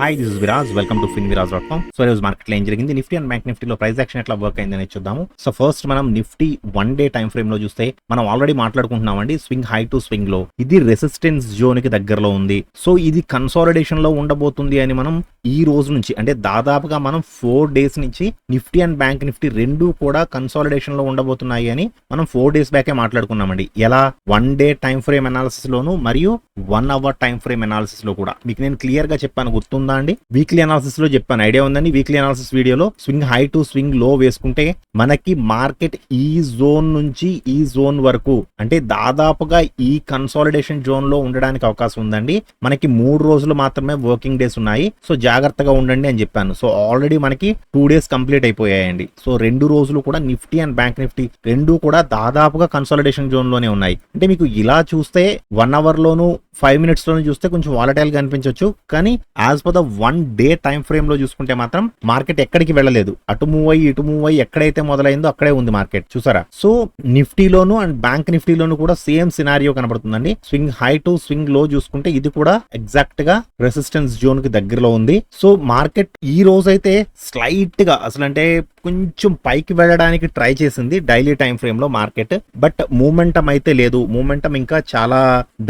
Hi this is Viraj welcome to finviraz.com. So ఈరోజు మార్కెట్లో ఏం జరిగింది, నిఫ్టీ అండ్ బ్యాంక్ నిఫ్టీలో ప్రైస్ యాక్షన్ ఎట్లా వర్క్ అయిందని చూద్దాము. సో ఫస్ట్ మనం నిఫ్టీ 1 డే టైం ఫ్రేమ్ లో చూస్తే మనం ఆల్రెడీ మాట్లాడుకుంటున్నామండి, swing high to swing low ఇది రెసిస్టెన్స్ జోన్ కి దగ్గరలో ఉంది. సో ఇది కన్సాలిడేషన్ లో ఉండబోతుంది అని మనం ఈ రోజు నుంచి అంటే దాదాపుగా మనం 4 days నుంచి నిఫ్టీ అండ్ బ్యాంక్ నిఫ్టీ రెండు కూడా కన్సాలిడేషన్ లో ఉండబోతున్నాయి అని మనం 4 days బ్యాకే మాట్లాడుకున్నామండి. ఎలా 1 డే టైం ఫ్రేమ్ అనాలిసిస్ లోను మరియు 1 hour టైం ఫ్రేమ్ అనాలిసిస్ లో కూడా మీకు నేను క్లియర్ గా చెప్పాను, గుర్తుందా అండి? వీక్లీ అనాలిసిస్ లో చెప్పాను, ఐడియా ఉందండి. వీక్లీ అనాలిసిస్ వీడియోలో స్వింగ్ హై టు స్వింగ్ లో వేసుకుంటే మనకి మార్కెట్ ఈ జోన్ నుంచి ఈ జోన్ వరకు అంటే దాదాపుగా ఈ కన్సాలిడేషన్ జోన్ లో ఉండడానికి అవకాశం ఉందండి. మనకి 3 రోజులు మాత్రమే వర్కింగ్ డేస్ ఉన్నాయి, సో జాగ్రత్తగా ఉండండి అని చెప్పాను. సో ఆల్రెడీ మనకి 2 days కంప్లీట్ అయిపోయాయండి. సో 2 రోజులు కూడా నిఫ్టీ అండ్ బ్యాంక్ నిఫ్టీ రెండు కూడా దాదాపుగా కన్సాలిడేషన్ జోన్ లోనే ఉన్నాయి. అంటే మీకు ఇలా చూస్తే 1 hour లోను 5 minutes లోను చూస్తే కొంచెం వాలటైల్ గా అనిపించవచ్చు, కానీ as per the 1 day time frame లో చూసుకుంటే మాత్రం మార్కెట్ ఎక్కడికి వెళ్ళలేదు. అటు మూవ్ అయ్యి ఇటు మూవ్ అయ్యి ఎక్కడైతే మొదలైందో అక్కడే ఉంది మార్కెట్, చూసారా? సో నిఫ్టీలోను అండ్ బ్యాంక్ నిఫ్టీలోను కూడా సేమ్ సినారియో కనబడుతుందండి. Swing high to swing low చూసుకుంటే ఇది కూడా ఎగ్జాక్ట్ గా రెసిస్టెన్స్ జోన్ కి దగ్గరలో ఉంది. సో మార్కెట్ ఈ రోజైతే స్లైట్ గా అసలు అంటే కొంచెం పైకి వెళ్ళడానికి ట్రై చేసింది డైలీ టైం ఫ్రేమ్ లో మార్కెట్, బట్ మూమెంటం అయితే లేదు. మూమెంటం ఇంకా చాలా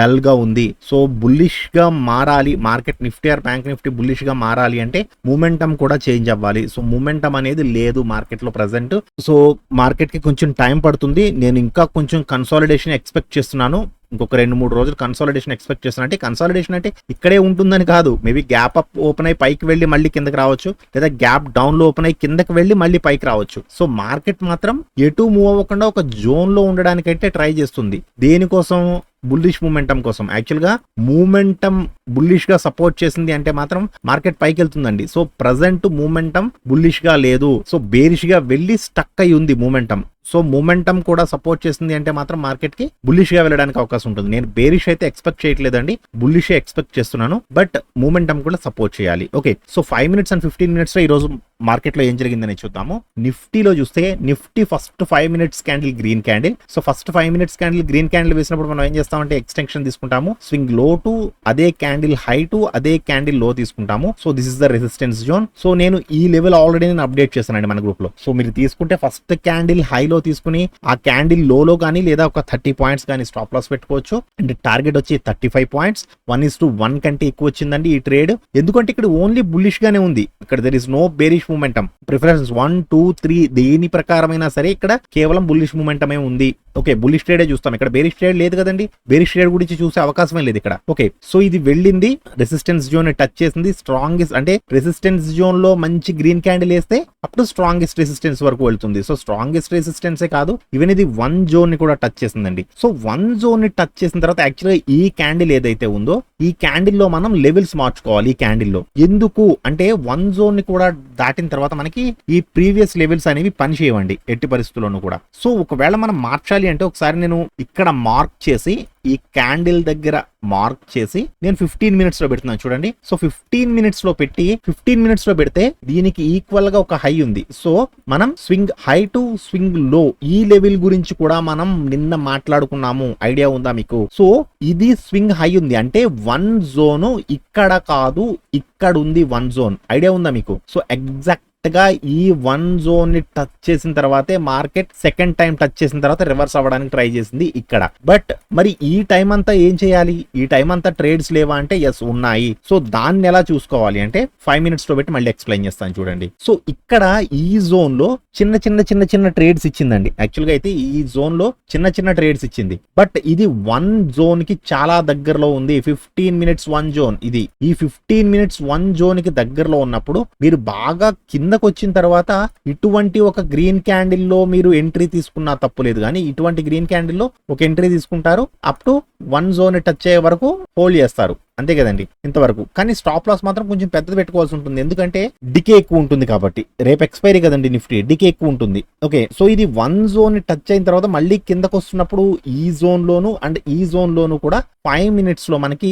డల్ గా ఉంది. సో బుల్లిష్ గా మారాలి market, Nifty or bank Nifty bullish గా మారాలి అంటే మూమెంటం కూడా చేంజ్ అవ్వాలి. సో మూమెంటం అనేది లేదు మార్కెట్ లో ప్రెసెంట్. సో మార్కెట్ కి కొంచెం టైం పడుతుంది. నేను ఇంకా కొంచెం కన్సాలిడేషన్ ఎక్స్పెక్ట్ చేస్తున్నాను. ఇంకొక 2-3 రోజులు కన్సాలిడేషన్ ఎక్స్పెక్ట్ చేస్తున్నా. అంటే కన్సాలిడేషన్ అంటే ఇక్కడే ఉంటుందని కాదు, మేబీ గ్యాప్ అప్ ఓపెన్ అయ్యి పైకి వెళ్ళి మళ్ళీ కిందకి రావచ్చు, లేదా గ్యాప్ డౌన్ లో ఓపెన్ అయ్యి కిందకి వెళ్ళి మళ్ళీ పైకి రావచ్చు. సో మార్కెట్ మాత్రం ఎటు మూవ్ అవ్వకుండా ఒక జోన్ లో ఉండడానికైతే ట్రై చేస్తుంది. దేనికోసం? బుల్లిష్ మూమెంటం కోసం. యాక్చువల్ గా మూమెంటం బుల్లిష్ గా సపోర్ట్ చేసింది అంటే మాత్రం మార్కెట్ పైకి వెళ్తుందండి. సో ప్రజెంట్ మూమెంటం బుల్లిష్ గా లేదు, సో బేరిష్ గా వెళ్ళి స్టక్ అయి ఉంది మూమెంటం. సో మూమెంటం కూడా సపోర్ట్ చేసింది అంటే మాత్రం మార్కెట్ కి బుల్లిష్ గా వెళ్ళడానికి అవకాశం ఉంటుంది. నేను బేరిష్ అయితే ఎక్స్పెక్ట్ చేయట్లేదండి, బుల్లిష్ ఎక్స్పెక్ట్ చేస్తున్నాను, బట్ మూమెంటం కూడా సపోర్ట్ చేయాలి. Okay, so 5 minutes and 15 minutes లో ఈ రోజు మార్కెట్ లో ఏం జరిగిందని చూద్దాము. నిఫ్టీలో చూస్తే Nifty first 5 minutes candle green candle. So first 5 minutes candle green candle వేసినప్పుడు మనం ఏం చేస్తామంటే ఎక్స్టెన్షన్ తీసుకుంటాము. స్వింగ్ లో టు అదే క్యాండిల్ హై టు అదే క్యాండిల్ లో తీసుకుంటాము. So this is the resistance zone. So నేను ఈ లెవెల్ ఆల్రెడీ నేను అప్డేట్ చేస్తానండి మన గ్రూప్ లో. సో మీరు తీసుకుంటే ఫస్ట్ క్యాండిల్ హైలో తీసుకుని ఆ క్యాండిల్ లోలో కానీ లేదా ఒక 30 points కానీ స్టాప్ లాస్ పెట్టుకోవచ్చు. అండ్ టార్గెట్ వచ్చి 35 points. 1:1 కంటే ఎక్కువ వచ్చిందండి ఈ ట్రేడ్. ఎందుకంటే ఇక్కడ ఓన్లీ బుల్లిష్ గానే ఉంది, ఇక్కడ there is no bearish momentum. Preference 1, 2, 3 దేని ప్రకారమైనా సరే ఇక్కడ కేవలం బుల్లిష్ మూమెంటమే ఉంది. ఓకే, బుల్లిష్ ట్రేడే చూస్తాం, ఇక్కడ బేరిష్ ట్రేడ్ లేదు కదండి. బేరిష్ ట్రేడ్ గురించి చూసే అవకాశమే లేదు ఇక్కడ. ఓకే, సో ఇది వెళ్ళింది, రెసిస్టెన్స్ జోన్ టచ్ చేసింది. స్ట్రాంగెస్ట్ అంటే రెసిస్టెన్స్ జోన్ లో మంచి గ్రీన్ క్యాండిల్ వేస్తే అప్పుడు స్ట్రాంగెస్ట్ రెసిస్టెన్స్ వరకు వెళ్తుంది. సో స్ట్రాంగెస్ట్ రెసిస్టెన్సే కాదు, ఈవెన్ ఇది 1 zone ని కూడా టచ్ చేసిందండి. సో 1 zone ని టచ్ చేసిన తర్వాత యాక్చువల్గా ఈ క్యాండిల్ ఏదైతే ఉందో ఈ క్యాండిల్ లో మనం లెవెల్స్ మార్చుకోవాలి. ఈ క్యాండిల్ లో ఎందుకు అంటే 1 zone ని కూడా దాటిన తర్వాత మనకి ఈ ప్రీవియస్ లెవెల్స్ అనేవి పనిచేయవండి ఎట్టి పరిస్థితుల్లోనూ కూడా. సో ఒకవేళ మనం మార్చాలి అంటే ఒకసారి నేను ఇక్కడ మార్క్ చేసి ఈ క్యాండిల్ దగ్గర మార్క్ చేసి నేను 15 minutes లో పెడుతున్నాను చూడండి. సో 15 minutes లో పెట్టి 15 minutes లో పెడితే దీనికి ఈక్వల్ గా ఒక హై ఉంది. సో మనం స్వింగ్ హై టు స్వింగ్ లో ఈ లెవెల్ గురించి కూడా మనం నిన్న మాట్లాడుకున్నాము, ఐడియా ఉందా మీకు? సో ఇది స్వింగ్ హై ఉంది అంటే 1 zone ఇక్కడ కాదు, ఇక్కడ ఉంది 1 zone, ఐడియా ఉందా మీకు? సో ఎగ్జాక్ట్ గా ఈ 1 zone ని టచ్ చేసిన తర్వాతే మార్కెట్ సెకండ్ టైం టచ్ చేసిన తర్వాత రివర్స్ అవ్వడానికి ట్రై చేసింది ఇక్కడ. బట్ మరి ఈ టైం అంతా ఏం చేయాలి? ఈ టైం అంతా ట్రేడ్స్ లేవా అంటే ఎస్ ఉన్నాయి. సో దాన్ని ఎలా చూసుకోవాలి అంటే 5 minutes లో పెట్టి మళ్ళీ ఎక్స్ప్లెయిన్ చేస్తాను చూడండి. సో ఇక్కడ ఈ జోన్ లో చిన్న ట్రేడ్స్ ఇచ్చిందండి. యాక్చువల్ గా అయితే ఈ జోన్ లో చిన్న ట్రేడ్స్ ఇచ్చింది, బట్ ఇది 1 zone కి చాలా దగ్గరలో ఉంది. 15 minutes 1 zone ఇది. ఈ 15 minutes 1 zone కి దగ్గరలో ఉన్నప్పుడు మీరు బాగా కిందకు వచ్చిన తర్వాత ఇటువంటి ఒక గ్రీన్ క్యాండిల్ లో మీరు ఎంట్రీ తీసుకున్నా తప్పు లేదు, కానీ ఇటువంటి గ్రీన్ క్యాండిల్ లో ఒక ఎంట్రీ తీసుకుంటారు, అప్ టు 1 zone టచ్ అయ్యే వరకు హోల్డ్ చేస్తారు, అంతే కదండి ఇంతవరకు. కానీ స్టాప్ లాస్ మాత్రం కొంచెం పెద్దది పెట్టుకోవాల్సి ఉంటుంది, ఎందుకంటే డికే ఎక్కువ ఉంటుంది కాబట్టి. రేపు ఎక్స్పైరీ కదండి నిఫ్టీ, డికే ఎక్కువ ఉంటుంది. ఓకే, సో ఇది 1 zone ని టచ్ అయిన తర్వాత మళ్ళీ కిందకు వస్తున్నప్పుడు ఈ జోన్ లోను అండ్ ఈ జోన్ లోను కూడా 5 minutes లో మనకి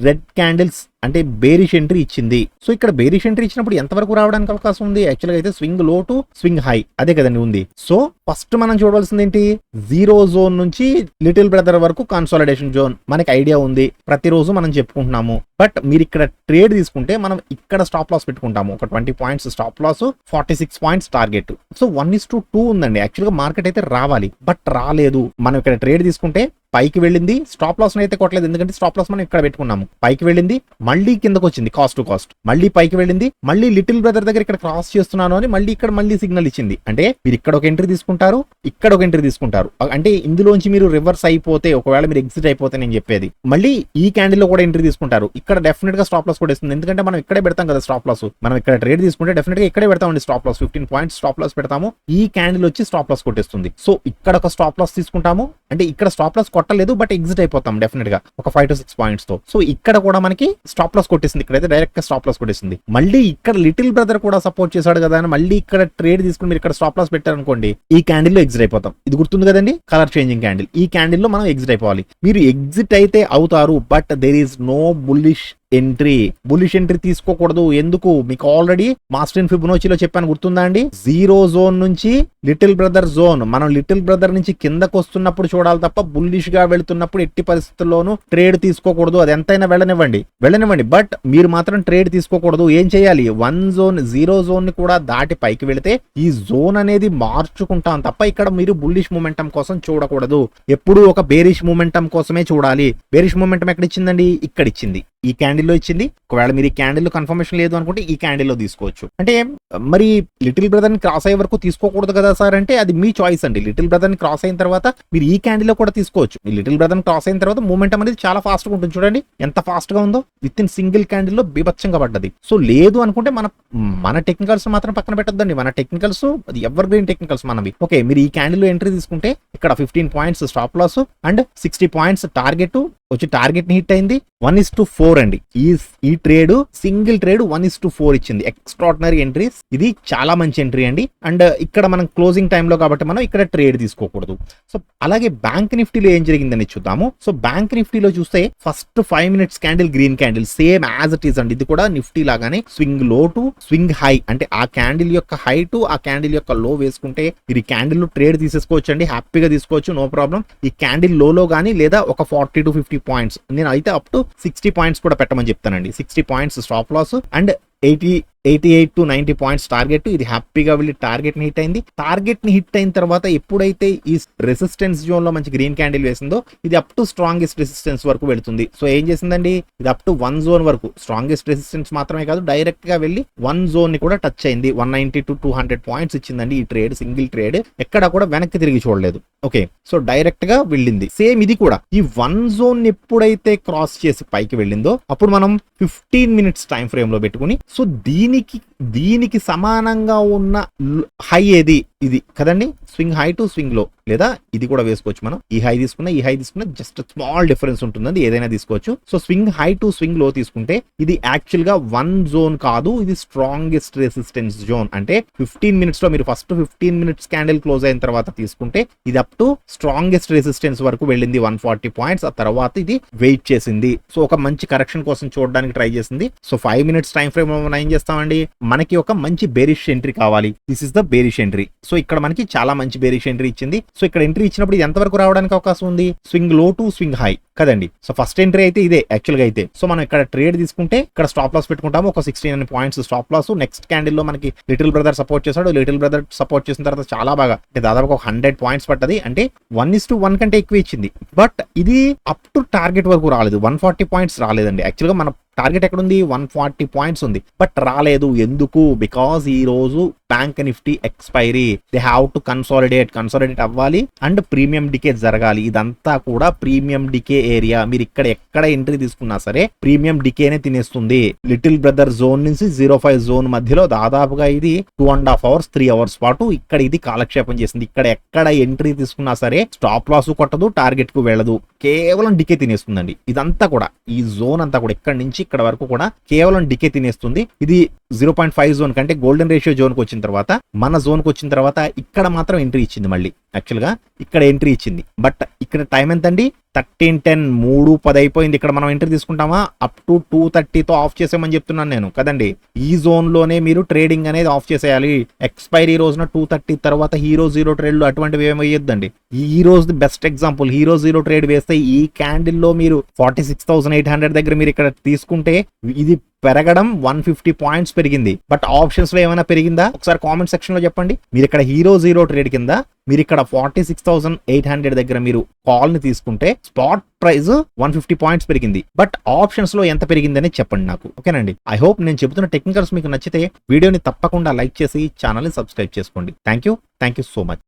రెడ్ క్యాండిల్స్ అంటే బేరిష్ ఎంట్రీ ఇచ్చింది. సో ఇక్కడ బేరిష్ ఎంట్రీ ఇచ్చినప్పుడు ఎంతవరకు రావడానికి అవకాశం ఉంది? యాక్చువల్గా అయితే స్వింగ్ లో టు స్వింగ్ హై అదే కదండి ఉంది. సో ఫస్ట్ మనం చూడవలసింది ఏంటి? 0 zone నుంచి లిటిల్ బ్రదర్ వరకు కన్సాలిడేషన్ జోన్ మనకి ఐడియా ఉంది, ప్రతిరోజు మనం చెప్పుకుంటున్నాం మాట్లాడుకుంటున్నాము. బట్ మీరు ఇక్కడ ట్రేడ్ తీసుకుంటే మనం ఇక్కడ స్టాప్ లాస్ పెట్టుకుంటాము. ఒక 20 points stop loss, 46 points target. So 1:2 ఉందండి. యాక్చువల్గా మార్కెట్ అయితే రావాలి, బట్ రాలేదు. మనం ఇక్కడ ట్రేడ్ తీసుకుంటే పైకి వెళ్ళింది, స్టాప్ లాస్ అయితే కొట్టలేదు, ఎందుకంటే స్టాప్ లాస్ మనం ఇక్కడ పెట్టుకున్నాము. పైకి వెళ్ళింది, మళ్ళీ కిందకు వచ్చింది కాస్ట్ టు కాస్ట్, మళ్ళీ పైకి వెళ్ళింది, మళ్ళీ లిటిల్ బ్రదర్ దగ్గర ఇక్కడ క్రాస్ చేస్తున్నాను అని మళ్ళీ ఇక్కడ మళ్ళీ సిగ్నల్ ఇచ్చింది. అంటే మీరు ఇక్కడ ఒక ఎంట్రీ తీసుకుంటారు, ఇక్కడ ఒక ఎంట్రీ తీసుకుంటారు. అంటే ఇందులోంచి మీరు రివర్స్ అయిపోతే, ఒకవేళ మీరు ఎగ్జిట్ అయిపోతే నేను చెప్పేది, మళ్ళీ ఈ క్యాండిల్ లో కూడా ఎంట్రీ తీసుకుంటారు. ఇక్కడ డెఫినెట్ గా స్టాప్ లాస్ కూడా ఇస్తుంది, ఎందుకంటే మనం ఇక్కడే పెడతాం కదా స్టాప్ లాస్. మనం ఇక్కడ ట్రేడ్ తీసుకుంటే డెఫినెట్ గా ఇక్కడే పెడతామండి stop loss. 15 points stop loss పెడతాము, ఈ క్యాండిల్ వచ్చి స్టాప్ లాస్ కొట్టేస్తుంది. సో ఇక్కడ ఒక స్టాప్ లాస్ తీసుకుంటాము, అంటే ఇక్కడ స్టాప్ లాస్ కొట్టలేదు బట్ ఎగ్జిట్ అయిపోతాం డెఫినెట్ గా ఒక 5 to 6 పాయింట్స్ తో. సో ఇక్కడ కూడా మనకి స్టాప్ లాస్ కొట్టేసింది, ఇక్కడైతే డైరెక్ట్ గా స్టాప్ లాస్ కొట్టేసింది. మళ్ళీ ఇక్కడ లిటిల్ బ్రదర్ కూడా సపోర్ట్ చేశాడు కదా అని మళ్ళీ ఇక్కడ ట్రేడ్ తీసుకుని మీరు ఇక్కడ స్టాప్ లాస్ పెట్టారనుకోండి, ఈ క్యాండిల్ లో ఎగ్జిట్ అయిపోతాం. ఇది గుర్తుంది కదండి, కలర్ చేంజింగ్ క్యాండిల్. ఈ క్యాండిల్ లో మనం ఎగ్జిట్ అయిపోవాలి. మీరు ఎగ్జిట్ అయితే అవుతారు, but there is no bullish entry. Bullish entry తీసుకోకూడదు. ఎందుకు? మీకు ఆల్రెడీ మాస్టర్ ఇన్ ఫిబొనాచిలో చెప్పాను, గుర్తుందా అండి? 0 జోన్ నుంచి లిటిల్ బ్రదర్ జోన్, మనం లిటిల్ బ్రదర్ నుంచి కిందకు వస్తున్నప్పుడు చూడాలి తప్ప బుల్లిష్ గా వెళ్తున్నప్పుడు ఎట్టి పరిస్థితుల్లోనూ ట్రేడ్ తీసుకోకూడదు. అది ఎంతైనా వెళ్ళనివ్వండి, బట్ మీరు మాత్రం ట్రేడ్ తీసుకోకూడదు. ఏం చేయాలి? 1 జోన్ 0 జోన్ ని కూడా దాటి పైకి వెళితే ఈ జోన్ అనేది మార్చుకుంటాం తప్ప ఇక్కడ మీరు బుల్లిష్ మూమెంటం కోసం చూడకూడదు. ఎప్పుడు ఒక బేరిష్ మూమెంటం కోసమే చూడాలి. బేరిష్ మూమెంటం ఎక్కడ ఇచ్చిందండి? ఇక్కడ ఇచ్చింది, ఈ క్యాండిల్ లో ఇచ్చింది. ఒకవేళ మీరు ఈ క్యాండిల్ లో కన్ఫర్మేషన్ లేదు అనుకుంటే ఈ క్యాండిల్ లో తీసుకోవచ్చు. అంటే మరి లిటిల్ బ్రదర్ ని క్రాస్ అయ్యే వరకు తీసుకోకూడదు కదా సార్ అంటే, అది మీ చాయిస్ అండి. లిటిల్ బ్రదర్ ని క్రాస్ అయిన తర్వాత మీరు ఈ క్యాండిల్ లో కూడా తీసుకోవచ్చు. మీ లిటిల్ బ్రదర్ ని క్రాస్ అయిన తర్వాత మూమెంట్ అనేది చాలా ఫాస్ట్ గా ఉంటుంది. చూడండి ఎంత ఫాస్ట్ గా ఉందో, విత్ ఇన్ సింగిల్ క్యాండిల్ లో బీభత్సంగా పడ్డది. సో లేదు అనుకుంటే మన టెక్నికల్స్ మాత్రం పక్కన పెట్టొద్దండి. మన టెక్నికల్స్ అది ఎవర్ గ్రీన్ టెక్నికల్స్ మనవి. ఓకే, మీరు ఈ క్యాండిల్ లో ఎంట్రీ తీసుకుంటే ఇక్కడ 15 points stop loss and 60 points target వచ్చి టార్గెట్ ని హిట్ అయింది. 1:4 అండి. ఈ ట్రేడ్ సింగిల్ ట్రేడ్ 1:4 ఇచ్చింది. Extraordinary entries. ఇది చాలా మంచి ఎంట్రీ అండి. అండ్ ఇక్కడ మనం క్లోజింగ్ టైంలో కాబట్టి మనం ఇక్కడ ట్రేడ్ తీసుకోకూడదు. సో అలాగే బ్యాంక్ నిఫ్టీలో ఏం జరిగిందని చూద్దాము. సో బ్యాంక్ నిఫ్టీలో చూస్తే first 5 minutes candle green candle same as it is అండి. ఇది కూడా నిఫ్టీ లాగానే స్వింగ్ లో టు స్వింగ్ హై, అంటే ఆ క్యాండిల్ యొక్క హై టు ఆ క్యాండిల్ యొక్క లో వేసుకుంటే మీరు క్యాండిల్ ట్రేడ్ తీసేసుకోవచ్చు అండి. హ్యాపీగా తీసుకోవచ్చు, నో ప్రాబ్లం. ఈ క్యాండిల్ లోలో కానీ లేదా ఒక 40 to 50 పాయింట్స్, నేను అయితే అప్ టు 60 పాయింట్స్ కూడా పెట్టమని చెప్తానండి. 60 points stop loss and 88 to 90 points target. ఇది హ్యాపీగా వెళ్ళి టార్గెట్ ని హిట్ అయింది. టార్గెట్ ని హిట్ అయిన తర్వాత ఎప్పుడైతే ఈ రెసిస్టెన్స్ జోన్ లో మంచి గ్రీన్ క్యాండిల్ వేసిందో ఇది అప్ టు స్ట్రాంగెస్ట్ రెసిస్టెన్స్ వరకు వెళ్తుంది. సో ఏం చేసిందండి? ఇది అప్ టు 1 జోన్ వరకు స్ట్రాంగెస్ట్ రెసిస్టెన్స్ మాత్రమే కాదు, డైరెక్ట్ గా వెళ్ళి 1 జోన్ ని కూడా టచ్ అయింది. 190 to 200 పాయింట్స్ ఇచ్చిందండి ఈ ట్రేడ్. సింగిల్ ట్రేడ్, ఎక్కడ కూడా వెనక్కి తిరిగి చూడలేదు. ఓకే, సో డైరెక్ట్ గా వెళ్ళింది. సేమ్ ఇది కూడా ఈ 1 జోన్ ఎప్పుడైతే క్రాస్ చేసి పైకి వెళ్ళిందో అప్పుడు మనం 15 minutes టైం ఫ్రేమ్ లో పెట్టుకుని, సో దీనికి సమానంగా ఉన్న హై ఏది? ఇది కదండి, స్వింగ్ హై టు స్వింగ్ లో, లేదా ఇది కూడా వేసుకోవచ్చు. మనం ఈ హై తీసుకున్న జస్ట్ స్మాల్ డిఫరెన్స్ ఉంటుందండి, ఏదైనా తీసుకోవచ్చు. So swing high to swing లో తీసుకుంటే ఇది యాక్చువల్ గా 1 జోన్ కాదు, ఇది స్ట్రాంగెస్ట్ రెసిస్టెన్స్ జోన్. అంటే 15 minutes లో మీరు ఫస్ట్ 15 minutes క్యాండిల్ క్లోజ్ అయిన తర్వాత తీసుకుంటే ఇది అప్ టు స్ట్రాంగెస్ట్ రెసిస్టెన్స్ వరకు వెళ్ళింది 140 పాయింట్స్. ఆ తర్వాత ఇది వెయిట్ చేసింది. సో ఒక మంచి కరెక్షన్ కోసం చూడడానికి ట్రై చేసింది. సో 5 minutes టైం ఫ్రేమ్ మనం ఏం చేస్తామండి, మనకి ఒక మంచి బేరిష్ ఎంట్రీ కావాలి. This is the bearish entry. So ఇక్కడ మనకి చాలా మంచి బేరిష్ ఎంట్రీ ఇచ్చింది. సో ఇక్కడ ఎంట్రీ ఇచ్చినప్పుడు ఇది ఎంతవరకు రావడానికి అవకాశం ఉంది? స్వింగ్ లో టు స్వింగ్ హై కదండి. సో ఫస్ట్ ఎంట్రీ అయితే ఇదే యాక్చువల్ గా అయితే. సో మనం ఇక్కడ ట్రేడ్ తీసుకుంటే ఇక్కడ స్టాప్ లాస్ పెట్టుకుంటాము, ఒక 69 points stop loss. Next candle లో మనకి లిటిల్ బ్రదర్ సపోర్ట్ చేశాడు. లిటిల్ బ్రదర్ సపోర్ట్ చేసిన తర్వాత చాలా బాగా, అంటే దాదాపు 100 పాయింట్స్ పట్టది. అంటే 1:1 కంటే ఎక్కువ ఇచ్చింది. బట్ ఇది అప్ టు టార్గెట్ వరకు రాలేదు. 140 పాయింట్స్ రాలేదండి. యాక్చువల్ గా మన టార్గెట్ ఎక్కడుంది? 140 పాయింట్స్ ఉంది, బట్ రాలేదు. ఎందుకు? బికాజ్ ఈ రోజు bank Nifty expiry. They have to consolidate అవ్వాలి అండ్ ప్రీమియం డికే జరగాలి. ఇదంతా కూడా ప్రీమియం డికే ఏరియా. మీరు ఇక్కడ ఎక్కడ ఎంట్రీ తీసుకున్నా సరే ప్రీమియం డికేనే తినేస్తుంది. లిటిల్ బ్రదర్ జోన్ నుంచి 05 జోన్ మధ్యలో దాదాపుగా ఇది 2.5 hours 3 hours పాటు ఇక్కడ ఇది కాలక్షేపం చేసింది. ఇక్కడ ఎక్కడ ఎంట్రీ తీసుకున్నా సరే స్టాప్ లాస్ కొట్టదు, టార్గెట్ కు వెళ్ళదు, కేవలం డికే తినేస్తుందండి. ఇదంతా కూడా ఈ జోన్ అంతా కూడా ఇక్కడ నుంచి ఇక్కడ వరకు కూడా కేవలం డికే తినేస్తుంది. ఇది 0.5 జోన్ కంటే గోల్డెన్ రేషియో జోన్కి వచ్చిన తర్వాత మన జోన్కి వచ్చిన తర్వాత ఇక్కడ మాత్రం ఎంట్రీ ఇచ్చింది. మళ్ళీ యాక్చువల్గా ఇక్కడ ఎంట్రీ ఇచ్చింది, బట్ ఇక్కడ టైం ఎంతండి 13:10 3:10 అయిపోయింది. ఇక్కడ మనం ఎంట్రీ తీసుకుంటామా అప్ టు 2:30తో ఆఫ్ చేసామని చెప్తున్నాను నేను కదండి. ఈ జోన్ లోనే మీరు ట్రేడింగ్ అనేది ఆఫ్ చేసేయాలి. ఎక్స్పైరీ రోజున 2:30 తర్వాత హీరో జీరో ట్రేడ్లు అటువంటివి ఏమయ్యొద్దండి. ఈ రోజు best example, hero zero trade వేస్తే ఈ క్యాండిల్ లో మీరు 46,800 దగ్గర మీరు ఇక్కడ తీసుకుంటే ఇది పెరగడం 150 పాయింట్స్ పెరిగింది. బట్ ఆప్షన్స్ లో ఏమైనా పెరిగిందా ఒకసారి కామెంట్ సెక్షన్ లో చెప్పండి. మీరు ఇక్కడ హీరో జీరో ట్రేడ్ కింద మీరు ఇక్కడ 46,800 దగ్గర మీరు కాల్ ని తీసుకుంటే స్పాట్ ప్రైస్ 150 పాయింట్స్ పెరిగింది. బట్ ఆప్షన్స్ లో ఎంత పెరిగిందని చెప్పండి నాకు. ఓకేనండి, ఐ హోప్ నేను చెబుతున్న టెక్నికల్స్ మీకు నచ్చితే వీడియోని తప్పకుండా లైక్ చేసి ఛానల్ ని సబ్స్క్రైబ్ చేసుకోండి. Thank you so much.